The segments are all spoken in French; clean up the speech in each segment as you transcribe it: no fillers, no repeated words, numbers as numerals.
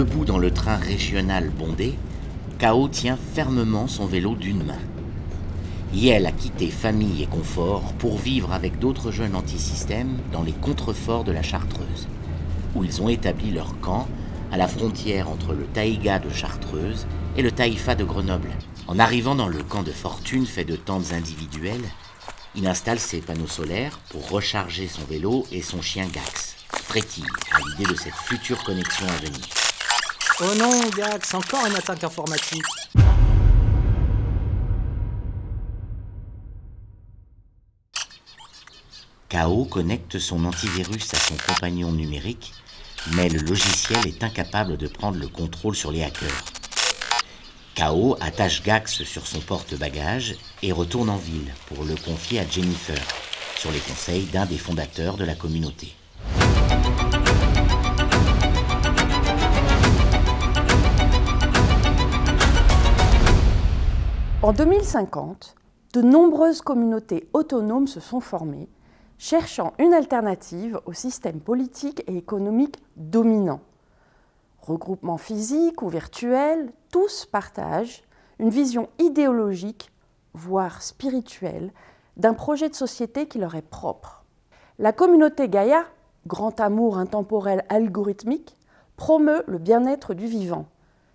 Debout dans le train régional bondé, Kao tient fermement son vélo d'une main. Yael a quitté famille et confort pour vivre avec d'autres jeunes antisystèmes dans les contreforts de la Chartreuse, où ils ont établi leur camp à la frontière entre le taïga de Chartreuse et le taïfa de Grenoble. En arrivant dans le camp de fortune fait de tentes individuelles, il installe ses panneaux solaires pour recharger son vélo et son chien Gax, qui frétille à l'idée de cette future connexion à venir. Oh non, Gax, encore une attaque informatique. Kao connecte son antivirus à son compagnon numérique, mais le logiciel est incapable de prendre le contrôle sur les hackers. Kao attache Gax sur son porte-bagages et retourne en ville pour le confier à Jennifer, sur les conseils d'un des fondateurs de la communauté. En 2050, de nombreuses communautés autonomes se sont formées, cherchant une alternative au système politique et économique dominant. Regroupements physiques ou virtuels, tous partagent une vision idéologique, voire spirituelle, d'un projet de société qui leur est propre. La communauté Gaïa, grand amour intemporel algorithmique, promeut le bien-être du vivant.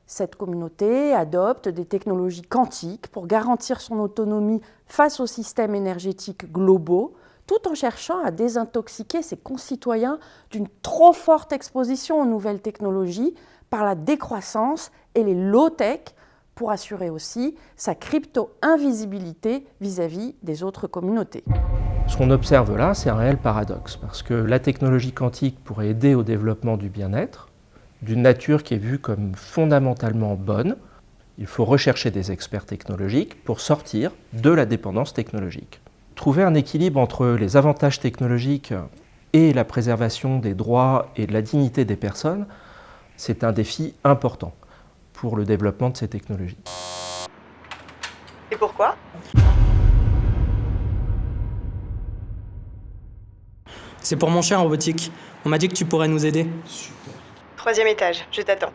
Cette communauté adopte des technologies quantiques pour garantir son autonomie face aux systèmes énergétiques globaux, tout en cherchant à désintoxiquer ses concitoyens d'une trop forte exposition aux nouvelles technologies par la décroissance et les low-tech, pour assurer aussi sa crypto-invisibilité vis-à-vis des autres communautés. Ce qu'on observe là, c'est un réel paradoxe, parce que la technologie quantique pourrait aider au développement du bien-être, d'une nature qui est vue comme fondamentalement bonne. Il faut rechercher des experts technologiques pour sortir de la dépendance technologique. Trouver un équilibre entre les avantages technologiques et la préservation des droits et de la dignité des personnes, c'est un défi important pour le développement de ces technologies. Et pourquoi ? C'est pour mon chien robotique. On m'a dit que tu pourrais nous aider. 3e étage, je t'attends.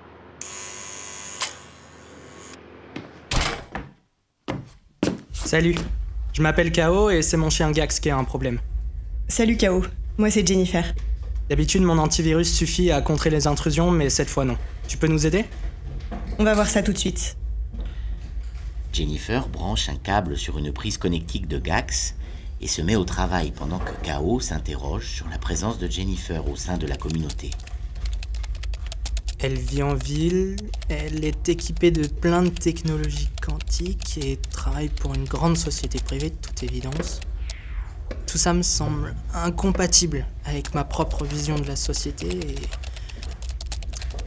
Salut, je m'appelle Kao et c'est mon chien Gax qui a un problème. Salut Kao, moi c'est Jennifer. D'habitude, mon antivirus suffit à contrer les intrusions, mais cette fois non. Tu peux nous aider ? On va voir ça tout de suite. Jennifer branche un câble sur une prise connectique de Gax et se met au travail pendant que Kao s'interroge sur la présence de Jennifer au sein de la communauté. Elle vit en ville, elle est équipée de plein de technologies quantiques et travaille pour une grande société privée de toute évidence. Tout ça me semble incompatible avec ma propre vision de la société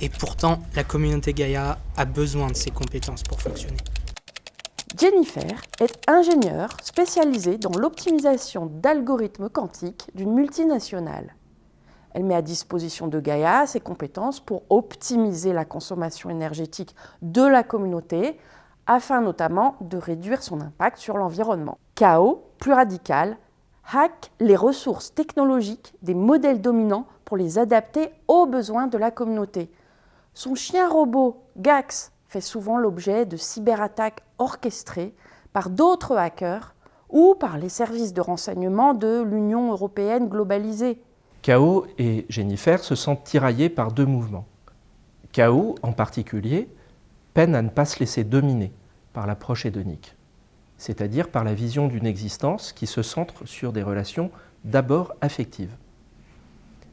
et pourtant la communauté Gaïa a besoin de ses compétences pour fonctionner. Jennifer est ingénieure spécialisée dans l'optimisation d'algorithmes quantiques d'une multinationale. Elle met à disposition de Gaïa ses compétences pour optimiser la consommation énergétique de la communauté, afin notamment de réduire son impact sur l'environnement. Kao, plus radical, hack les ressources technologiques des modèles dominants pour les adapter aux besoins de la communauté. Son chien robot, Gax, fait souvent l'objet de cyberattaques orchestrées par d'autres hackers ou par les services de renseignement de l'Union européenne globalisée. Kao et Jennifer se sentent tiraillés par deux mouvements. Kao, en particulier, peine à ne pas se laisser dominer par l'approche hédonique, c'est-à-dire par la vision d'une existence qui se centre sur des relations d'abord affectives.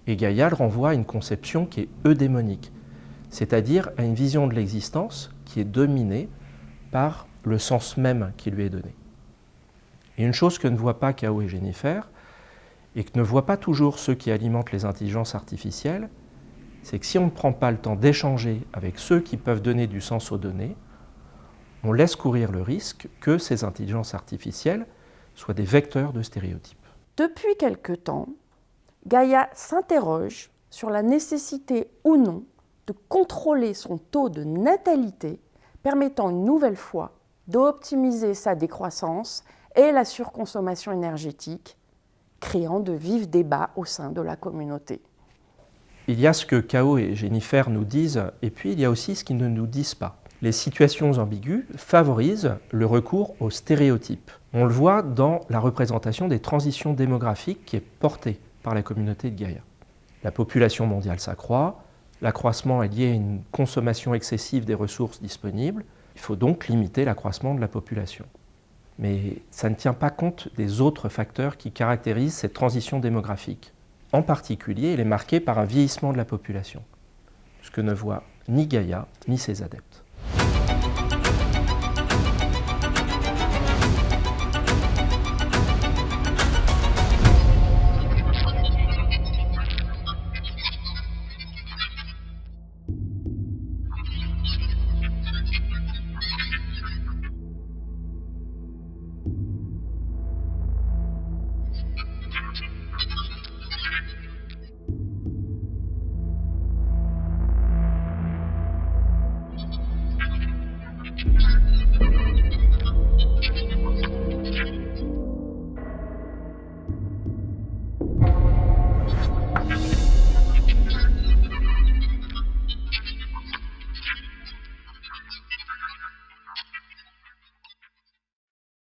Et Gaïa le renvoie à une conception qui est eudémonique, c'est-à-dire à une vision de l'existence qui est dominée par le sens même qui lui est donné. Et une chose que ne voient pas Kao et Jennifer, et que ne voient pas toujours ceux qui alimentent les intelligences artificielles, c'est que si on ne prend pas le temps d'échanger avec ceux qui peuvent donner du sens aux données, on laisse courir le risque que ces intelligences artificielles soient des vecteurs de stéréotypes. Depuis quelque temps, Gaïa s'interroge sur la nécessité ou non de contrôler son taux de natalité, permettant une nouvelle fois d'optimiser sa décroissance et la surconsommation énergétique, créant de vifs débats au sein de la communauté. Il y a ce que Cao et Jennifer nous disent, et puis il y a aussi ce qu'ils ne nous disent pas. Les situations ambiguës favorisent le recours aux stéréotypes. On le voit dans la représentation des transitions démographiques qui est portée par la communauté de Gaïa. La population mondiale s'accroît, l'accroissement est lié à une consommation excessive des ressources disponibles, il faut donc limiter l'accroissement de la population. Mais ça ne tient pas compte des autres facteurs qui caractérisent cette transition démographique. En particulier, elle est marquée par un vieillissement de la population, ce que ne voit ni Gaïa ni ses adeptes.